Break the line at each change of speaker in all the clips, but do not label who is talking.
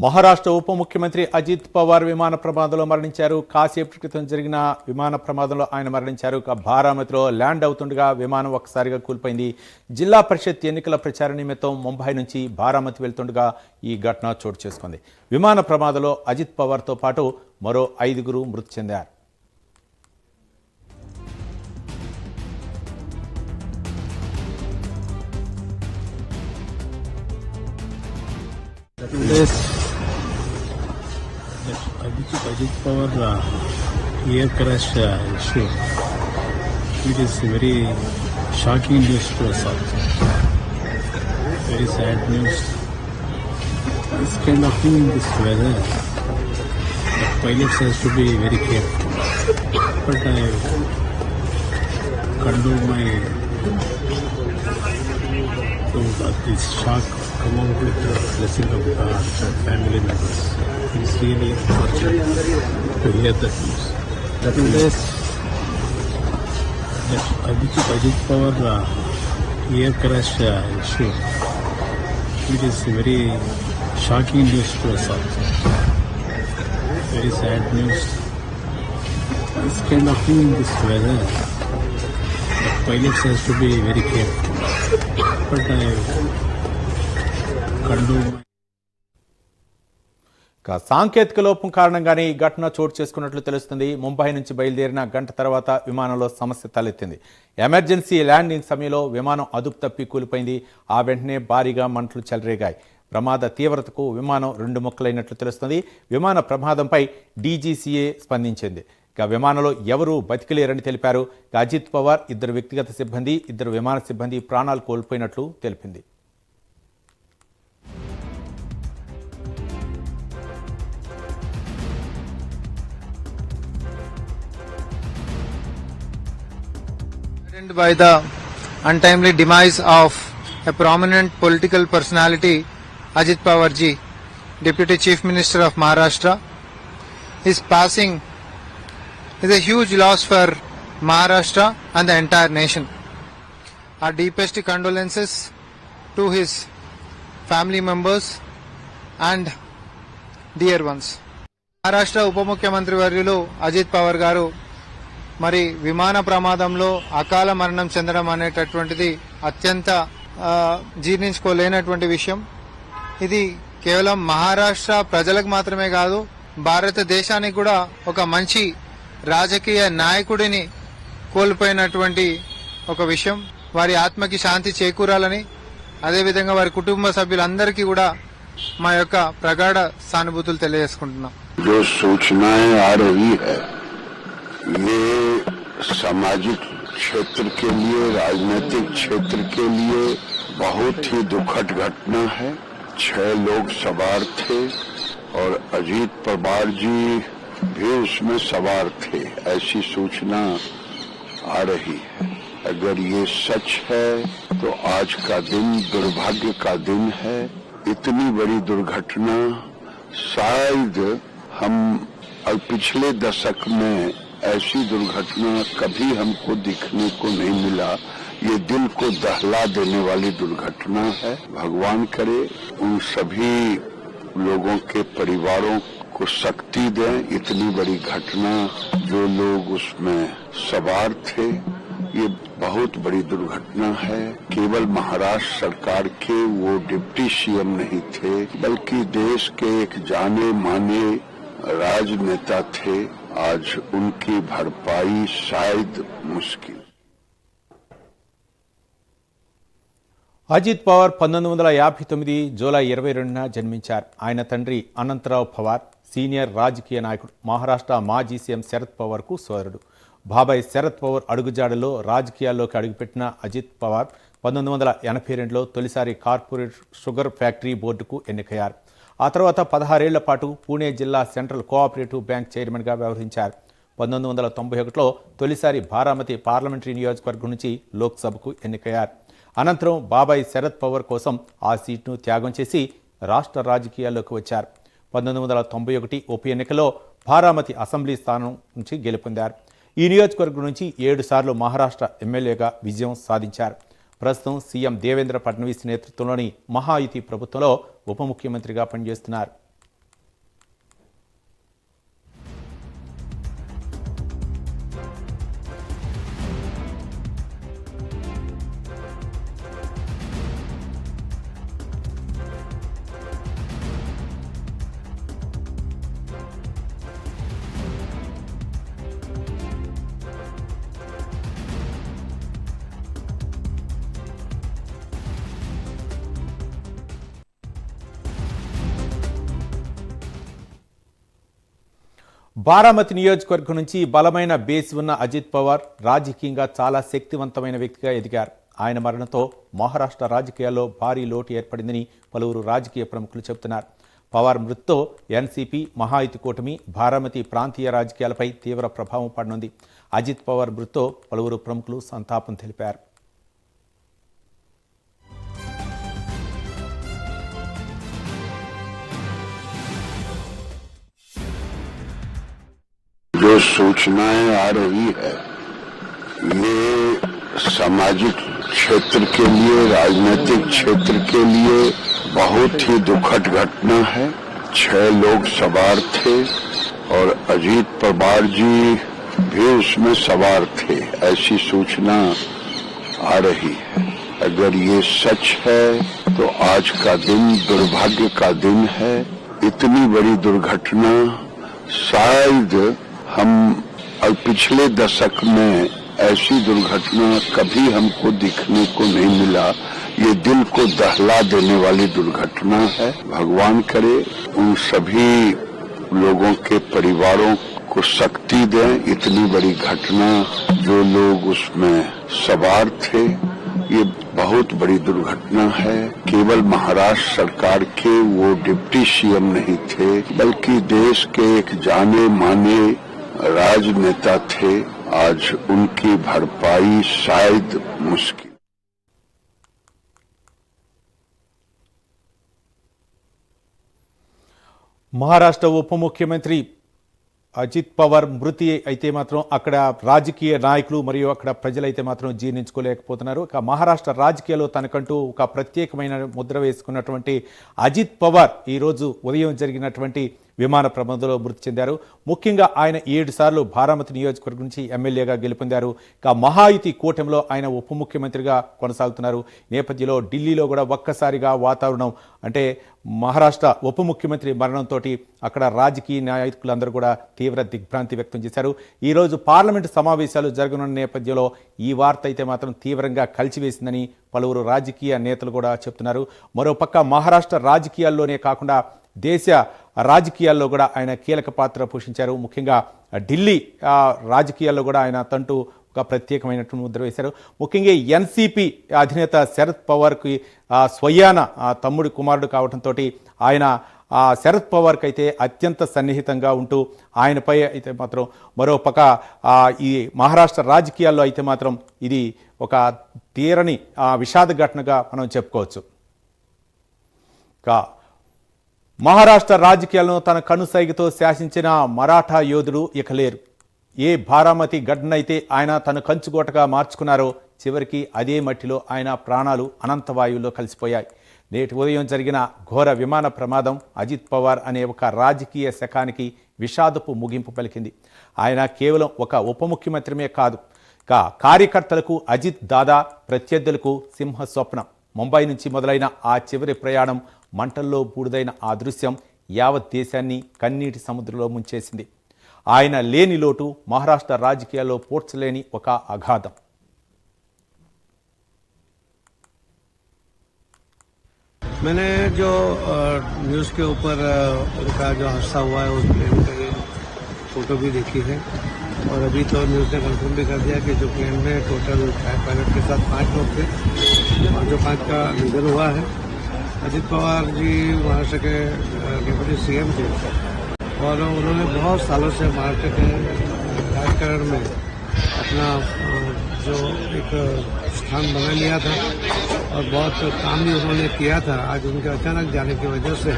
మహారాష్ట్ర ఉప ముఖ్యమంత్రి అజిత్ పవార్ విమాన ప్రమాదంలో మరణించారు. కాసేపటి క్రితం జరిగిన విమాన ప్రమాదంలో ఆయన మరణించారు. బారామతిలో ల్యాండ్ అవుతుండగా విమానం ఒక్కసారిగా కూలిపోయింది. జిల్లా పరిషత్ ఎన్నికల ప్రచార నిమిత్తం ముంబై నుంచి బారామతి వెళ్తుండగా ఈ ఘటన చోటు చేసుకుంది. విమాన ప్రమాదంలో అజిత్ పవార్తో పాటు మరో 5 మృతి చెందారు.
Ajit Pawar air crash issue. It is very shocking news to us also. Very sad news. This kind of thing in this weather, the pilots has to be very careful. But I condole my this shock come out with the blessing of God and family members. It's really unfortunate to hear that news. That is Ajit Pawar air crash issue. It is very shocking news to us also. Very sad news. This kind of thing in this weather, the pilots has to be very careful. But I condole my
సాంకేతిక లోపం కారణంగానే ఈ ఘటన చోటు చేసుకున్నట్లు తెలుస్తుంది. ముంబై నుంచి బయలుదేరిన గంట తర్వాత విమానంలో సమస్య తలెత్తింది. ఎమర్జెన్సీ ల్యాండింగ్ సమయంలో విమానం అదుపు తప్పి కూలిపోయింది. ఆ వెంటనే భారీగా మంటలు చెలరేగాయి. ప్రమాద తీవ్రతకు విమానం 2 ముక్కలైనట్లు తెలుస్తుంది. విమాన ప్రమాదంపై డీజీసీఏ స్పందించింది. విమానంలో ఎవరూ బతికిలేరని తెలిపారు. అజిత్ పవార్ 2 వ్యక్తిగత సిబ్బంది, 2 విమాన సిబ్బంది ప్రాణాలు కోల్పోయినట్లు తెలిపింది.
By the untimely demise of a prominent political personality, Ajit Pawar ji, Deputy Chief Minister of Maharashtra. His passing is a huge loss for Maharashtra and the entire nation. Our deepest condolences to his family members and dear ones. Maharashtra Upa Mukhyamantri Varyulu Ajit Pawar garu మరి విమాన ప్రమాదంలో అకాల మరణం చెందడం అనేటటువంటిది అత్యంత జీర్ణించుకోలేనటువంటి విషయం. ఇది కేవలం మహారాష్ట్ర ప్రజలకు మాత్రమే కాదు, భారతదేశానికి కూడా ఒక మంచి రాజకీయ నాయకుడిని కోల్పోయినటువంటి ఒక విషయం. వారి ఆత్మకి శాంతి చేకూరాలని, అదేవిధంగా వారి కుటుంబ సభ్యులందరికీ కూడా మా యొక్క ప్రగాఢ సానుభూతులు తెలియజేసుకుంటున్నాం.
ये सामाजिक क्षेत्र के लिए, राजनीतिक क्षेत्र के लिए बहुत ही दुखद घटना है. 6 लोग सवार थे और अजीत पवार जी भी उसमें सवार थे, ऐसी सूचना आ रही है. अगर ये सच है तो आज का दिन दुर्भाग्य का दिन है. इतनी बड़ी दुर्घटना शायद हम पिछले दशक में ऐसी दुर्घटना कभी हमको दिखने को नहीं मिला. ये दिल को दहला देने वाली दुर्घटना है. भगवान करे उन सभी लोगों के परिवारों को शक्ति दें. इतनी बड़ी घटना, जो लोग उसमें सवार थे, ये बहुत बड़ी दुर्घटना है. केवल महाराष्ट्र सरकार के वो डिप्टी सीएम नहीं थे, बल्कि देश के एक जाने माने राजनेता थे. आज उनकी भरपाई शायद मुश्किल.
అజిత్ పవార్ 1959 జూలై 22న జన్మించారు. ఆయన తండ్రి అనంతరావు పవార్ సీనియర్ రాజకీయ నాయకుడు. మహారాష్ట్ర మాజీ సీఎం శరద్ పవార్కు సోదరుడు. బాబాయ్ శరద్ పవార్ అడుగుజాడలో రాజకీయాల్లోకి అడుగుపెట్టిన అజిత్ పవార్ 1982లో తొలిసారి కార్పొరేట్ షుగర్ ఫ్యాక్టరీ బోర్డుకు ఎన్నికయ్యారు. ఆ తర్వాత 16 ఏళ్ల పాటు పూణే జిల్లా సెంట్రల్ కోఆపరేటివ్ బ్యాంక్ చైర్మన్గా వ్యవహరించారు. 1991లో తొలిసారి బారామతి పార్లమెంటరీ నియోజకవర్గం నుంచి లోక్సభకు ఎన్నికయ్యారు. అనంతరం బాబాయ్ శరద్ పవార్ కోసం ఆ సీట్ను త్యాగం చేసి రాష్ట్ర రాజకీయాల్లోకి వచ్చారు. 1991 ఉప ఎన్నికలో బారామతి అసెంబ్లీ స్థానం నుంచి గెలుపొందారు. ఈ నియోజకవర్గం నుంచి 7 సార్లు మహారాష్ట్ర ఎమ్మెల్యేగా విజయం సాధించారు. ప్రస్తుతం సీఎం దేవేంద్ర ఫడ్నవీస్ నేతృత్వంలోని మహాయుతి ప్రభుత్వంలో ఉప ముఖ్యమంత్రిగా పనిచేస్తున్నారు. బారామతి నియోజకవర్గం నుంచి బలమైన బేస్ ఉన్న అజిత్ పవార్ రాజకీయంగా చాలా శక్తివంతమైన వ్యక్తిగా ఎదిగారు. ఆయన మరణంతో మహారాష్ట్ర రాజకీయాల్లో భారీ లోటు ఏర్పడిందని పలువురు రాజకీయ ప్రముఖులు చెబుతున్నారు. పవార్ మృతితో ఎన్సీపీ, మహాయుతి కూటమి, బారామతి ప్రాంతీయ రాజకీయాలపై తీవ్ర ప్రభావం పడనుంది. అజిత్ పవార్ మృతితో పలువురు ప్రముఖులు సంతాపం తెలిపారు.
जो सूचनाएं आ रही है ये सामाजिक क्षेत्र के लिए, राजनीतिक क्षेत्र के लिए बहुत ही दुखद घटना है। 6 लोग सवार थे और अजीत पवार जी भी उसमें सवार थे, ऐसी सूचना आ रही है। अगर ये सच है तो आज का दिन दुर्भाग्य का दिन है। इतनी बड़ी दुर्घटना शायद हम पिछले दशक में ऐसी दुर्घटना कभी हमको दिखने को नहीं मिला। ये दिल को दहला देने वाली दुर्घटना है। भगवान करे उन सभी लोगों के परिवारों को शक्ति दें। इतनी बड़ी घटना, जो लोग उसमें सवार थे, ये बहुत बड़ी दुर्घटना है। केवल महाराष्ट्र सरकार के वो डिप्टी सीएम नहीं थे, बल्कि देश के एक जाने माने राजनेता थे। आज उनकी भरपाई शायद मुश्किल।
మహారాష్ట్ర ఉప ముఖ్యమంత్రి అజిత్ పవార్ మృతి అయితే మాత్రం అక్కడ రాజకీయ నాయకులు మరియు అక్కడ ప్రజలైతే మాత్రం జీర్ణించుకోలేకపోతున్నారు. ఇక మహారాష్ట్ర రాజకీయాల్లో తనకంటూ ఒక ప్రత్యేకమైన ముద్ర వేసుకున్నటువంటి అజిత్ పవార్ ఈరోజు ఉదయం జరిగినటువంటి విమాన ప్రమాదంలో మృతి చెందారు. ముఖ్యంగా ఆయన 7 సార్లు బారామతి నియోజకవర్గం నుంచి ఎమ్మెల్యేగా గెలుపొందారు. ఇక మహాయుతి కూటమిలో ఆయన ఉప ముఖ్యమంత్రిగా కొనసాగుతున్నారు. నేపథ్యంలో ఢిల్లీలో కూడా ఒక్కసారిగా వాతావరణం, అంటే మహారాష్ట్ర ఉప ముఖ్యమంత్రి మరణంతో అక్కడ రాజకీయ నాయకులందరూ కూడా తీవ్ర దిగ్భ్రాంతి వ్యక్తం చేశారు. ఈరోజు పార్లమెంటు సమావేశాలు జరగనున్న నేపథ్యంలో ఈ వార్త అయితే మాత్రం తీవ్రంగా కలిచివేసిందని పలువురు రాజకీయ నేతలు కూడా చెప్తున్నారు. మరోపక్క మహారాష్ట్ర రాజకీయాల్లోనే కాకుండా దేశ రాజకీయాల్లో కూడా ఆయన కీలక పాత్ర పోషించారు. ముఖ్యంగా ఢిల్లీ రాజకీయాల్లో కూడా ఆయన తంటూ ఒక ప్రత్యేకమైనటువంటి ముద్ర వేశారు. ముఖ్యంగా ఎన్సీపీ అధినేత శరద్ పవార్కి స్వయాన తమ్ముడి కుమారుడు కావడంతో ఆయన శరద్ పవార్కి అయితే అత్యంత సన్నిహితంగా ఉంటూ ఆయనపై అయితే మాత్రం మరోపక్క ఈ మహారాష్ట్ర రాజకీయాల్లో అయితే మాత్రం ఇది ఒక తీరని విషాద ఘటనగా మనం చెప్పుకోవచ్చు. మహారాష్ట్ర రాజకీయాలను తన కనుసైగతో శాసించిన మరాఠా యోధుడు ఇక లేరు. ఏ బారామతి గడ్డనైతే ఆయన తన కంచుకోటగా మార్చుకున్నారో చివరికి అదే మట్టిలో ఆయన ప్రాణాలు అనంతవాయువులో కలిసిపోయాయి. నేటి ఉదయం జరిగిన ఘోర విమాన ప్రమాదం అజిత్ పవార్ అనే ఒక రాజకీయ శకానికి విషాదపు ముగింపు పలికింది. ఆయన కేవలం ఒక ఉప ముఖ్యమంత్రిమే కాదు, కార్యకర్తలకు అజిత్ దాదా, ప్రత్యర్థులకు సింహ స్వప్నం. ముంబై నుంచి మొదలైన ఆ చివరి ప్రయాణం మంటల్లో బూడిదైన ఆ దృశ్యం యావత్ దేశాన్ని కన్నీటి సముద్రంలో ముంచేసింది. ఆయన లేని లోటు మహారాష్ట్ర రాజకీయాల్లో పోడ్చలేని ఒక అగాధం.
मैंने जो न्यूज़ के ऊपर उनका जो हादसा हुआ है उस प्लेन का फोटो भी देखी है, और अभी तो न्यूज़ ने कंफर्म भी कर दिया कि जो प्लेन में टोटल पायलट के साथ 5 लोग थे और जो 5 का निधन हुआ है। अजित पवार जी महाराष्ट्र के डिप्टी सीएम थे और उन्होंने बहुत सालों से महाराष्ट्र के राजकारण में अपना जो एक स्थान बना लिया था और बहुत काम भी उन्होंने किया था। आज उनके अचानक जाने की वजह से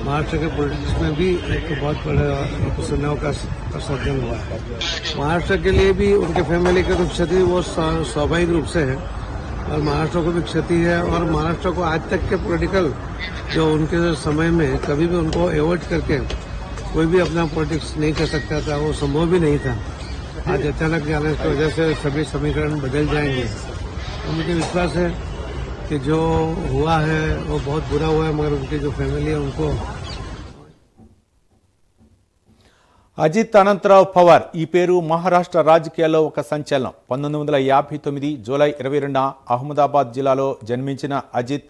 महाराष्ट्र के पॉलिटिक्स में भी एक बहुत बड़ा सुनाव का सर्जन हुआ है। महाराष्ट्र के लिए भी उनके फैमिली का जो क्षति वो स्वाभाविक रूप से है और महाराष्ट्र को भी क्षति है। और महाराष्ट्र को आज तक के पॉलिटिकल जो उनके समय में कभी भी उनको अवॉइड करके कोई भी अपना पॉलिटिक्स नहीं कर सकता था, वो संभव भी नहीं था। आज अचानक जाने की वजह से सभी समीकरण बदल जाएंगे। तो मुझे विश्वास है कि जो हुआ है वो बहुत बुरा हुआ है, मगर उनकी जो फैमिली है उनको
అజిత్ అనంతరావు పవార్ ఈ పేరు మహారాష్ట్ర రాజకీయాల్లో ఒక సంచలనం. 1959 జూలై 22న అహ్మదాబాద్ జిల్లాలో జన్మించిన అజిత్